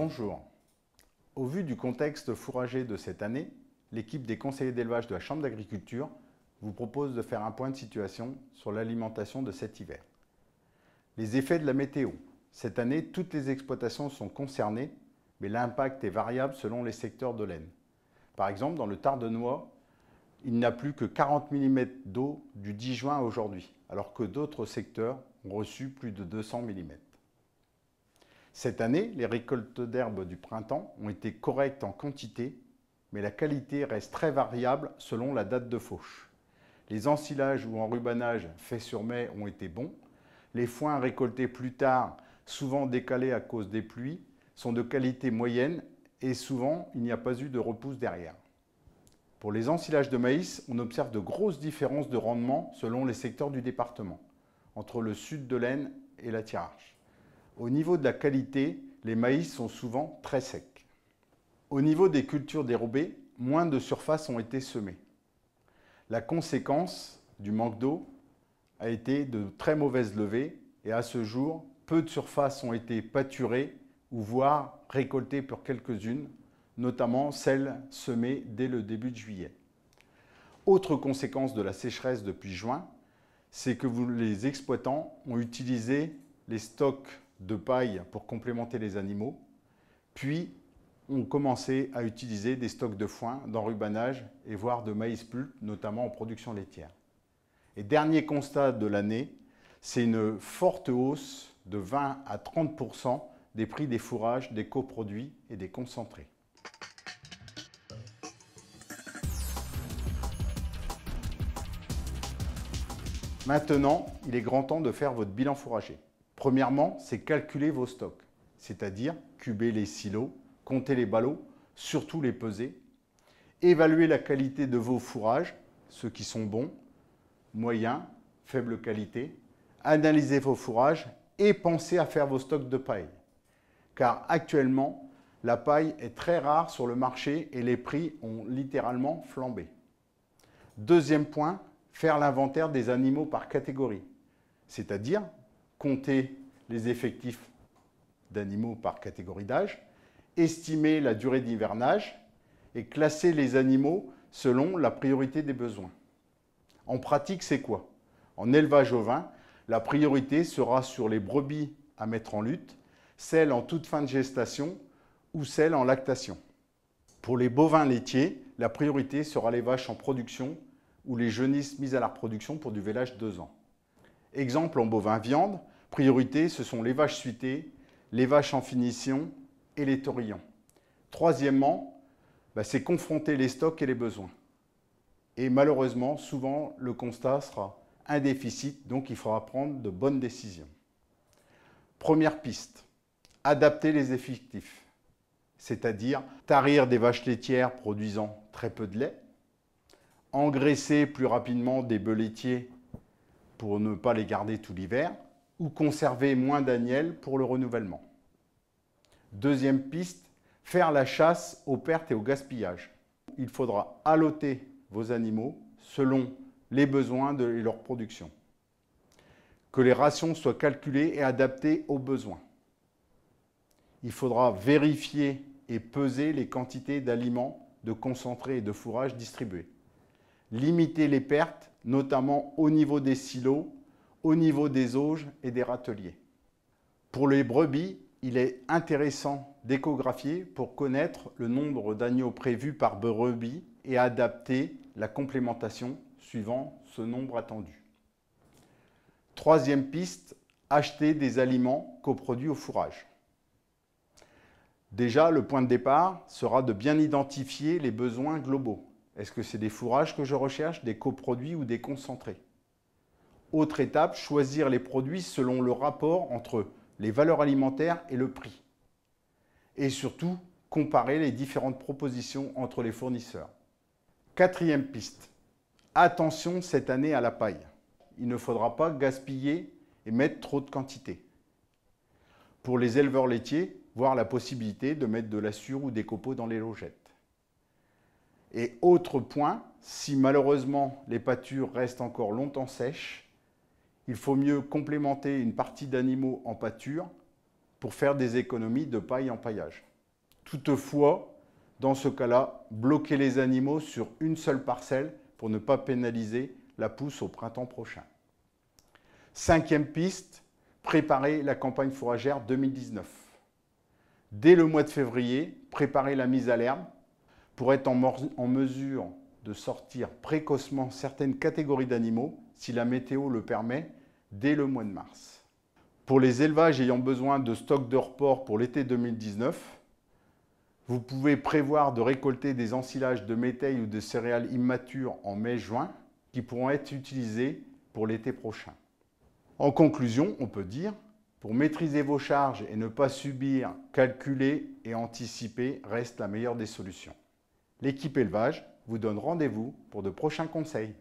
Bonjour. Au vu du contexte fourrager de cette année, l'équipe des conseillers d'élevage de la Chambre d'agriculture vous propose de faire un point de situation sur l'alimentation de cet hiver. Les effets de la météo. Cette année, toutes les exploitations sont concernées, mais l'impact est variable selon les secteurs de laine. Par exemple, dans le Tardenois, il n'y a plus que 40 mm d'eau du 10 juin à aujourd'hui, alors que d'autres secteurs ont reçu plus de 200 mm. Cette année, les récoltes d'herbes du printemps ont été correctes en quantité, mais la qualité reste très variable selon la date de fauche. Les ensilages ou enrubanages faits sur mai ont été bons. Les foins récoltés plus tard, souvent décalés à cause des pluies, sont de qualité moyenne et souvent il n'y a pas eu de repousse derrière. Pour les ensilages de maïs, on observe de grosses différences de rendement selon les secteurs du département, entre le sud de l'Aisne et la Thiérache. Au niveau de la qualité, les maïs sont souvent très secs. Au niveau des cultures dérobées, moins de surfaces ont été semées. La conséquence du manque d'eau a été de très mauvaises levées et à ce jour, peu de surfaces ont été pâturées ou voire récoltées pour quelques-unes, notamment celles semées dès le début de juillet. Autre conséquence de la sécheresse depuis juin, c'est que les exploitants ont utilisé les stocks de paille pour complémenter les animaux, puis ont commencé à utiliser des stocks de foin, d'enrubanage et voire de maïs pulpe, notamment en production laitière. Et dernier constat de l'année, c'est une forte hausse de 20 à 30% des prix des fourrages, des coproduits et des concentrés. Maintenant, il est grand temps de faire votre bilan fourrager. Premièrement, c'est calculer vos stocks, c'est-à-dire cuber les silos, compter les ballots, surtout les peser, évaluer la qualité de vos fourrages, ceux qui sont bons, moyens, faible qualité, analyser vos fourrages et penser à faire vos stocks de paille. Car actuellement, la paille est très rare sur le marché et les prix ont littéralement flambé. Deuxième point, faire l'inventaire des animaux par catégorie, c'est-à-dire compter les effectifs d'animaux par catégorie d'âge, estimer la durée d'hivernage et classer les animaux selon la priorité des besoins. En pratique, c'est quoi? En élevage ovin, la priorité sera sur les brebis à mettre en lutte, celles en toute fin de gestation ou celles en lactation. Pour les bovins laitiers, la priorité sera les vaches en production ou les jeunisses mises à la reproduction pour du vélage 2 ans. Exemple en bovin viande, priorité ce sont les vaches suitées, les vaches en finition et les taurillons. Troisièmement, c'est confronter les stocks et les besoins. Et malheureusement, souvent, le constat sera un déficit, donc il faudra prendre de bonnes décisions. Première piste, adapter les effectifs, c'est-à-dire tarir des vaches laitières produisant très peu de lait, engraisser plus rapidement des bœufs laitiers pour ne pas les garder tout l'hiver, ou conserver moins d'agnelles pour le renouvellement. Deuxième piste, faire la chasse aux pertes et au gaspillage. Il faudra alloter vos animaux selon les besoins et leur production. Que les rations soient calculées et adaptées aux besoins. Il faudra vérifier et peser les quantités d'aliments, de concentrés et de fourrage distribués. Limiter les pertes, notamment au niveau des silos, au niveau des auges et des râteliers. Pour les brebis, il est intéressant d'échographier pour connaître le nombre d'agneaux prévus par brebis et adapter la complémentation suivant ce nombre attendu. Troisième piste, acheter des aliments coproduits au fourrage. Déjà, le point de départ sera de bien identifier les besoins globaux. Est-ce que c'est des fourrages que je recherche, des coproduits ou des concentrés? Autre étape, choisir les produits selon le rapport entre les valeurs alimentaires et le prix. Et surtout, comparer les différentes propositions entre les fournisseurs. Quatrième piste, attention cette année à la paille. Il ne faudra pas gaspiller et mettre trop de quantité. Pour les éleveurs laitiers, voir la possibilité de mettre de la sure ou des copeaux dans les logettes. Et autre point, si malheureusement les pâtures restent encore longtemps sèches, il faut mieux complémenter une partie d'animaux en pâture pour faire des économies de paille en paillage. Toutefois, dans ce cas-là, bloquez les animaux sur une seule parcelle pour ne pas pénaliser la pousse au printemps prochain. Cinquième piste, préparez la campagne fourragère 2019. Dès le mois de février, préparez la mise à l'herbe pour être en mesure de sortir précocement certaines catégories d'animaux, si la météo le permet, dès le mois de mars. Pour les élevages ayant besoin de stocks de report pour l'été 2019, vous pouvez prévoir de récolter des ensilages de métail ou de céréales immatures en mai-juin qui pourront être utilisés pour l'été prochain. En conclusion, on peut dire, pour maîtriser vos charges et ne pas subir, calculer et anticiper reste la meilleure des solutions. L'équipe élevage vous donne rendez-vous pour de prochains conseils.